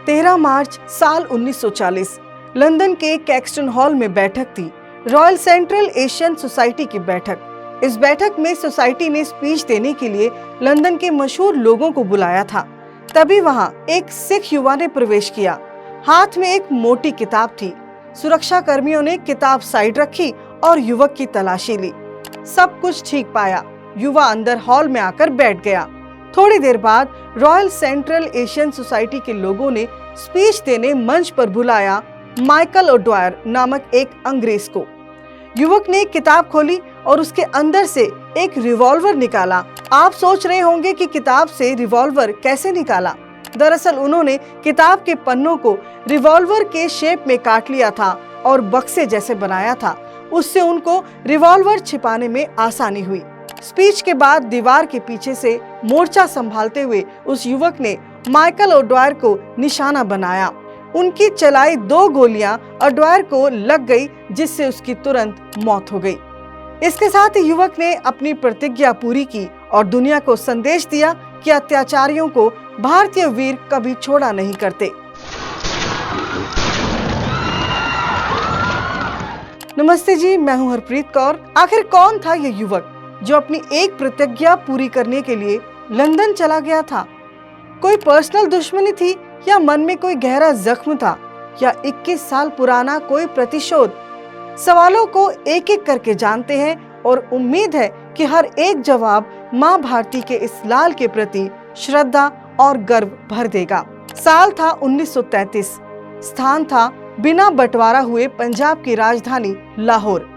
13 मार्च साल 1940 लंदन के Caxton hall में बैठक थी, रॉयल सेंट्रल एशियन सोसाइटी की बैठक। इस बैठक में सोसाइटी ने स्पीच देने के लिए लंदन के मशहूर लोगों को बुलाया था। तभी वहां एक सिख युवा ने प्रवेश किया। हाथ में एक मोटी किताब थी। सुरक्षा कर्मियों ने किताब साइड रखी और युवक की तलाशी ली। सब कुछ ठीक पाया। युवा अंदर हॉल में आकर बैठ गया। थोड़ी देर बाद रॉयल सेंट्रल एशियन सोसाइटी के लोगों ने स्पीच देने मंच पर बुलाया माइकल ओड्वायर नामक एक अंग्रेज को। युवक ने किताब खोली और उसके अंदर से एक रिवॉल्वर निकाला। आप सोच रहे होंगे कि किताब से रिवॉल्वर कैसे निकाला। दरअसल उन्होंने किताब के पन्नों को रिवॉल्वर के शेप में काट लिया था और बक्से जैसे बनाया था। उससे उनको रिवॉल्वर छिपाने में आसानी हुई। स्पीच के बाद दीवार के पीछे से मोर्चा संभालते हुए उस युवक ने माइकल ओड्वायर को निशाना बनाया। उनकी चलाई 2 गोलियां ओड्वायर को लग गई, जिससे उसकी तुरंत मौत हो गई। इसके साथ ही युवक ने अपनी प्रतिज्ञा पूरी की और दुनिया को संदेश दिया कि अत्याचारियों को भारतीय वीर कभी छोड़ा नहीं करते। नमस्ते जी, मैं हूं हरप्रीत कौर। आखिर कौन था ये युवक जो अपनी एक प्रतिज्ञा पूरी करने के लिए लंदन चला गया था? कोई पर्सनल दुश्मनी थी या मन में कोई गहरा जख्म था या 21 साल पुराना कोई प्रतिशोध? सवालों को एक एक करके जानते हैं और उम्मीद है कि हर एक जवाब मां भारती के इस लाल के प्रति श्रद्धा और गर्व भर देगा। साल था 1933। स्थान था बिना बंटवारा हुए पंजाब की राजधानी लाहौर।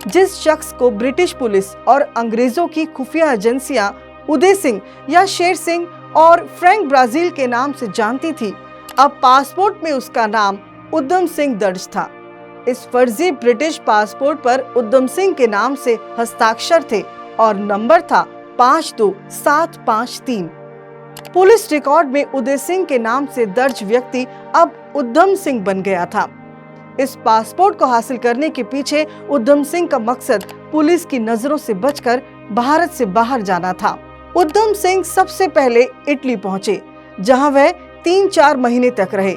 जिस शख्स को ब्रिटिश पुलिस और अंग्रेजों की खुफिया एजेंसियां उदय सिंह या शेर सिंह और फ्रैंक ब्राजील के नाम से जानती थी, अब पासपोर्ट में उसका नाम उधम सिंह दर्ज था। इस फर्जी ब्रिटिश पासपोर्ट पर उधम सिंह के नाम से हस्ताक्षर थे और नंबर था 52753। पुलिस रिकॉर्ड में उदय सिंह के नाम से दर्ज व्यक्ति अब उधम सिंह बन गया था। इस पासपोर्ट को हासिल करने के पीछे उधम सिंह का मकसद पुलिस की नजरों से बचकर भारत से बाहर जाना था। उधम सिंह सबसे पहले इटली पहुंचे, जहां वह 3-4 महीने तक रहे।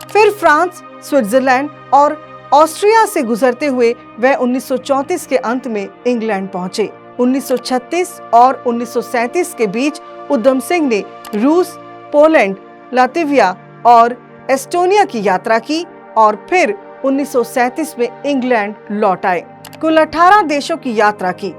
फिर फ्रांस, स्विट्जरलैंड और ऑस्ट्रिया से गुजरते हुए वह 1934 के अंत में इंग्लैंड पहुंचे। 1936 और 1937 के बीच उधम सिंह ने रूस, पोलैंड, लातविया और एस्टोनिया की यात्रा की और फिर 1937 में इंग्लैंड लौट आए। कुल 18 देशों की यात्रा की,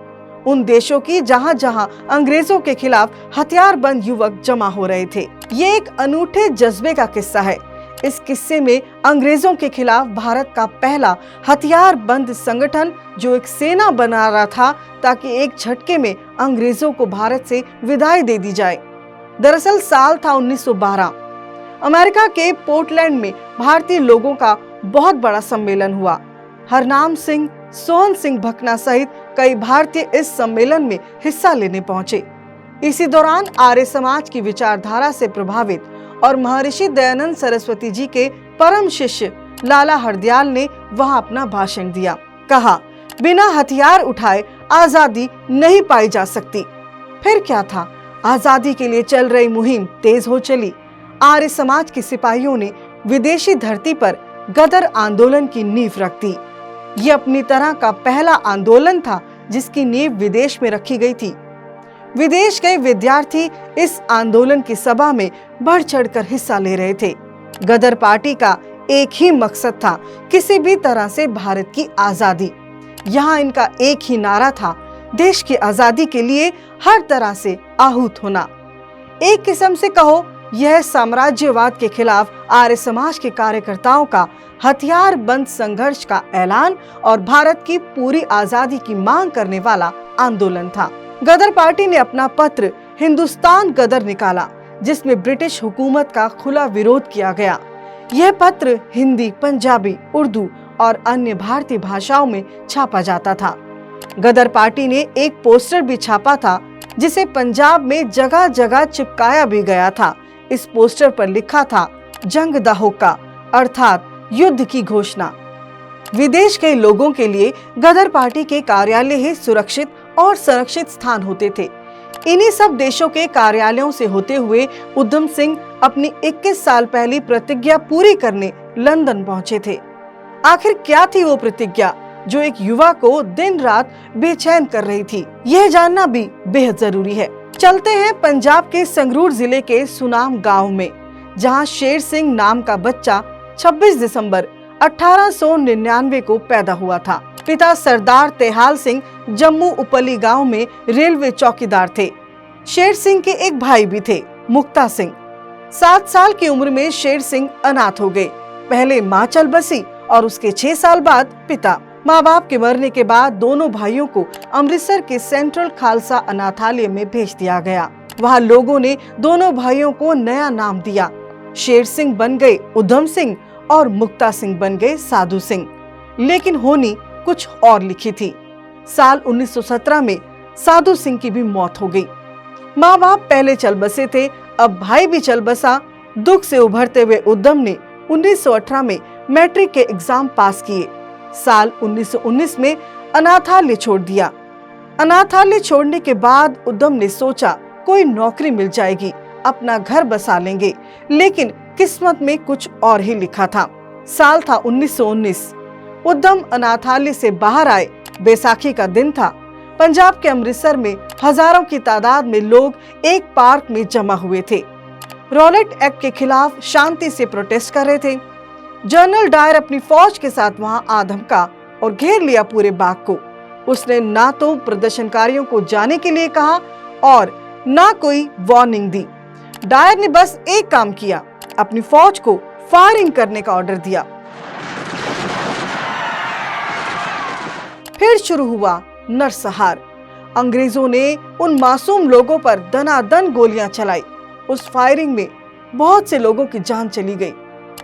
उन देशों की जहां जहां अंग्रेजों के खिलाफ हथियारबंद युवक जमा हो रहे थे। ये एक अनूठे जज्बे का किस्सा है। इस किस्से में अंग्रेजों के खिलाफ भारत का पहला हथियारबंद संगठन जो एक सेना बना रहा था ताकि एक झटके में अंग्रेजों को भारत से विदाई दे दी जाए। दरअसल साल था 1912। अमेरिका के पोर्टलैंड में भारतीय लोगों का बहुत बड़ा सम्मेलन हुआ। हरनाम सिंह, सोहन सिंह भकना सहित कई भारतीय इस सम्मेलन में हिस्सा लेने पहुंचे। इसी दौरान आर्य समाज की विचारधारा से प्रभावित और महर्षि दयानंद सरस्वती जी के परम शिष्य लाला हरदयाल ने वहां अपना भाषण दिया। कहा, बिना हथियार उठाए आजादी नहीं पाई जा सकती। फिर क्या था, आजादी के लिए चल रही मुहिम तेज हो चली। आर्य समाज के सिपाहियों ने विदेशी धरती पर गदर आंदोलन की नींव रख दी। ये अपनी तरह का पहला आंदोलन था जिसकी नींव विदेश में रखी गई थी। विदेश गए विद्यार्थी इस आंदोलन की सभा में बढ़ चढ़कर हिस्सा ले रहे थे। गदर पार्टी का एक ही मकसद था, किसी भी तरह से भारत की आजादी। यहाँ इनका एक ही नारा था, देश की आजादी के लिए हर तरह से आहूत होना। एक किस्म से कहो, यह साम्राज्यवाद के खिलाफ आर्य समाज के कार्यकर्ताओं का हथियार बंद संघर्ष का ऐलान और भारत की पूरी आजादी की मांग करने वाला आंदोलन था। गदर पार्टी ने अपना पत्र हिंदुस्तान गदर निकाला, जिसमें ब्रिटिश हुकूमत का खुला विरोध किया गया। यह पत्र हिंदी, पंजाबी, उर्दू और अन्य भारतीय भाषाओं में छापा जाता था। गदर पार्टी ने एक पोस्टर भी छापा था, जिसे पंजाब में जगह जगह चिपकाया भी गया था। इस पोस्टर पर लिखा था, जंग दा होका, अर्थात युद्ध की घोषणा। विदेश के लोगों के लिए गदर पार्टी के कार्यालय ही सुरक्षित और संरक्षित स्थान होते थे। इन्हीं सब देशों के कार्यालयों से होते हुए उधम सिंह अपनी 21 साल पहली प्रतिज्ञा पूरी करने लंदन पहुंचे थे। आखिर क्या थी वो प्रतिज्ञा जो एक युवा को दिन रात बेचैन कर रही थी? यह जानना भी बेहद जरूरी है। चलते हैं पंजाब के संगरूर जिले के सुनाम गांव में, जहां शेर सिंह नाम का बच्चा 26 दिसंबर 1899 को पैदा हुआ था। पिता सरदार तेहाल सिंह जम्मू उपली गांव में रेलवे चौकीदार थे। शेर सिंह के एक भाई भी थे, मुक्ता सिंह। 7 साल की उम्र में शेर सिंह अनाथ हो गए। पहले माँ चल बसी और उसके 6 साल बाद पिता। माँ बाप के मरने के बाद दोनों भाइयों को अमृतसर के सेंट्रल खालसा अनाथालय में भेज दिया गया। वहाँ लोगों ने दोनों भाइयों को नया नाम दिया। शेर सिंह बन गए उधम सिंह और मुक्ता सिंह बन गए साधु सिंह। लेकिन होनी कुछ और लिखी थी। साल 1917 में साधु सिंह की भी मौत हो गई। माँ बाप पहले चल बसे थे, अब भाई भी चल बसा। दुख से उभरते हुए उधम ने 1918 में मैट्रिक के एग्जाम पास किए। साल 1919 में अनाथालय छोड़ दिया। अनाथालय छोड़ने के बाद उधम ने सोचा कोई नौकरी मिल जाएगी, अपना घर बसा लेंगे, लेकिन किस्मत में कुछ और ही लिखा था। साल था 1919। उधम अनाथालय से बाहर आए। बैसाखी का दिन था। पंजाब के अमृतसर में हजारों की तादाद में लोग एक पार्क में जमा हुए थे। रॉलेट एक्ट के खिलाफ शांति से प्रोटेस्ट कर रहे थे। जनरल डायर अपनी फौज के साथ वहां आ धमका और घेर लिया पूरे बाग को। उसने ना तो प्रदर्शनकारियों को जाने के लिए कहा और ना कोई वार्निंग दी। डायर ने बस एक काम किया, अपनी फौज को फायरिंग करने का ऑर्डर दिया। फिर शुरू हुआ नरसंहार। अंग्रेजों ने उन मासूम लोगों पर दनादन गोलियां चलाई। उस फायरिंग में बहुत से लोगों की जान चली गई।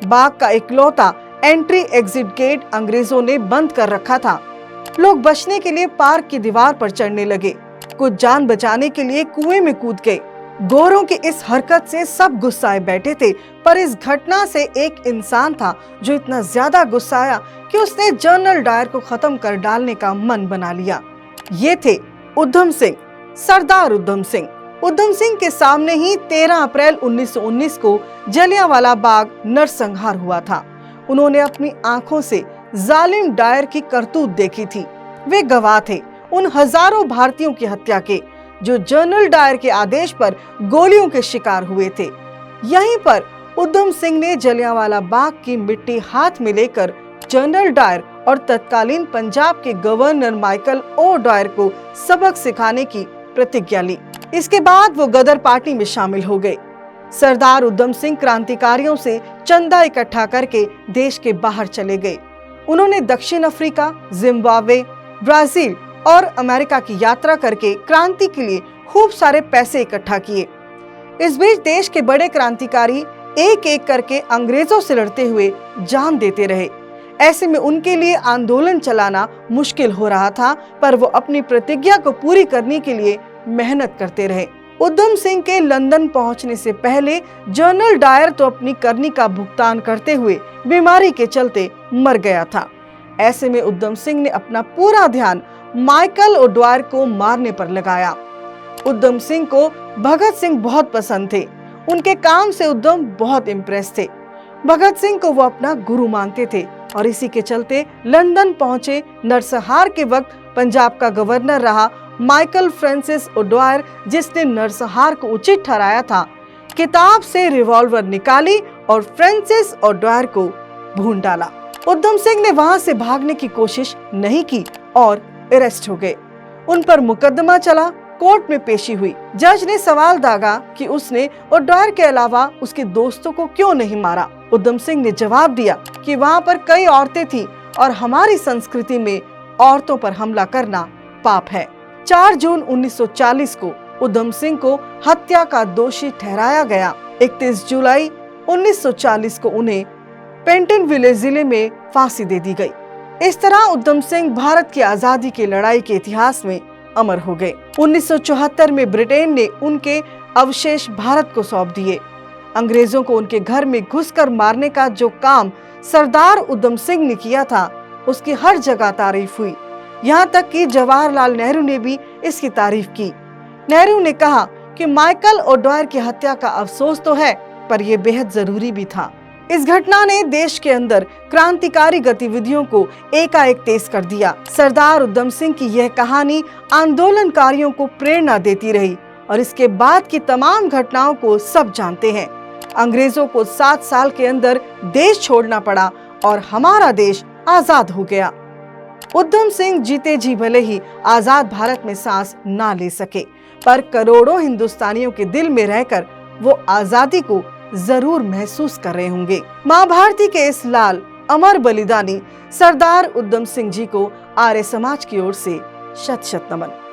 बाग का इकलौता एंट्री एग्जिट गेट अंग्रेजों ने बंद कर रखा था। लोग बचने के लिए पार्क की दीवार पर चढ़ने लगे। कुछ जान बचाने के लिए कुएं में कूद गए। गोरों की इस हरकत से सब गुस्साए बैठे थे, पर इस घटना से एक इंसान था जो इतना ज्यादा गुस्साया कि उसने जनरल डायर को खत्म कर डालने का मन बना लिया। ये थे उधम सिंह, सरदार उधम सिंह। उधम सिंह के सामने ही 13 अप्रैल 1919 को जलियांवाला बाग नरसंहार हुआ था। उन्होंने अपनी आंखों से जालिम डायर की करतूत देखी थी। वे गवाह थे उन हजारों भारतीयों की हत्या के जो जनरल डायर के आदेश पर गोलियों के शिकार हुए थे। यहीं पर उधम सिंह ने जलियांवाला बाग की मिट्टी हाथ में लेकर जनरल डायर और तत्कालीन पंजाब के गवर्नर माइकल ओ डायर को सबक सिखाने की प्रतिज्ञा ली। इसके बाद वो गदर पार्टी में शामिल हो गए। सरदार उधम सिंह क्रांतिकारियों से चंदा इकट्ठा करके देश के बाहर चले गए। उन्होंने दक्षिण अफ्रीका, जिम्बाब्वे, ब्राजील और अमेरिका की यात्रा करके क्रांति के लिए खूब सारे पैसे इकट्ठा किए। इस बीच देश के बड़े क्रांतिकारी एक एक करके अंग्रेजों से लड़ते हुए जान देते रहे। ऐसे में उनके लिए आंदोलन चलाना मुश्किल हो रहा था, पर वो अपनी प्रतिज्ञा को पूरी करने के लिए मेहनत करते रहे। उधम सिंह के लंदन पहुंचने से पहले जनरल डायर तो अपनी करनी का भुगतान करते हुए बीमारी के चलते मर गया था। ऐसे में उधम सिंह ने अपना पूरा ध्यान माइकल ओडायर को मारने पर लगाया। उधम सिंह को भगत सिंह बहुत पसंद थे। उनके काम से उधम बहुत इम्प्रेस थे। भगत सिंह को वो अपना गुरु मानते थे और इसी के चलते लंदन पहुंचे। नरसंहार के वक्त पंजाब का गवर्नर रहा माइकल फ्रांसिस ओडायर, जिसने नरसंहार को उचित ठहराया था, किताब से रिवॉल्वर निकाली और फ्रांसिस ओडायर को भून डाला। उधम सिंह ने वहां से भागने की कोशिश नहीं की और अरेस्ट हो गए। उन पर मुकदमा चला। कोर्ट में पेशी हुई। जज ने सवाल दागा कि उसने ओडायर के अलावा उसके दोस्तों को क्यों नहीं मारा। उधम सिंह ने जवाब दिया कि वहां पर कई औरतें थी और हमारी संस्कृति में औरतों पर हमला करना पाप है। 4 जून 1940 को उधम सिंह को हत्या का दोषी ठहराया गया। 31 जुलाई 1940 को उन्हें पेंटनविले जिले में फांसी दे दी गई। इस तरह उधम सिंह भारत की आजादी की लड़ाई के इतिहास में अमर हो गए। 1974 में ब्रिटेन ने उनके अवशेष भारत को सौंप दिए। अंग्रेजों को उनके घर में घुसकर मारने का जो काम सरदार उधम सिंह ने किया था, उसकी हर जगह तारीफ हुई। यहाँ तक कि जवाहरलाल नेहरू ने भी इसकी तारीफ की। नेहरू ने कहा कि माइकल ओडॉयर की हत्या का अफसोस तो है, पर यह बेहद जरूरी भी था। इस घटना ने देश के अंदर क्रांतिकारी गतिविधियों को एकाएक तेज कर दिया। सरदार उधम सिंह की यह कहानी आंदोलनकारियों को प्रेरणा देती रही और इसके बाद की तमाम घटनाओं को सब जानते हैं। अंग्रेजों को 7 साल के अंदर देश छोड़ना पड़ा और हमारा देश आजाद हो गया। उधम सिंह जीते जी भले ही आजाद भारत में सांस ना ले सके, पर करोड़ों हिंदुस्तानियों के दिल में रहकर वो आजादी को जरूर महसूस कर रहे होंगे। मां भारती के इस लाल अमर बलिदानी सरदार उधम सिंह जी को आर्य समाज की ओर से शत शत नमन।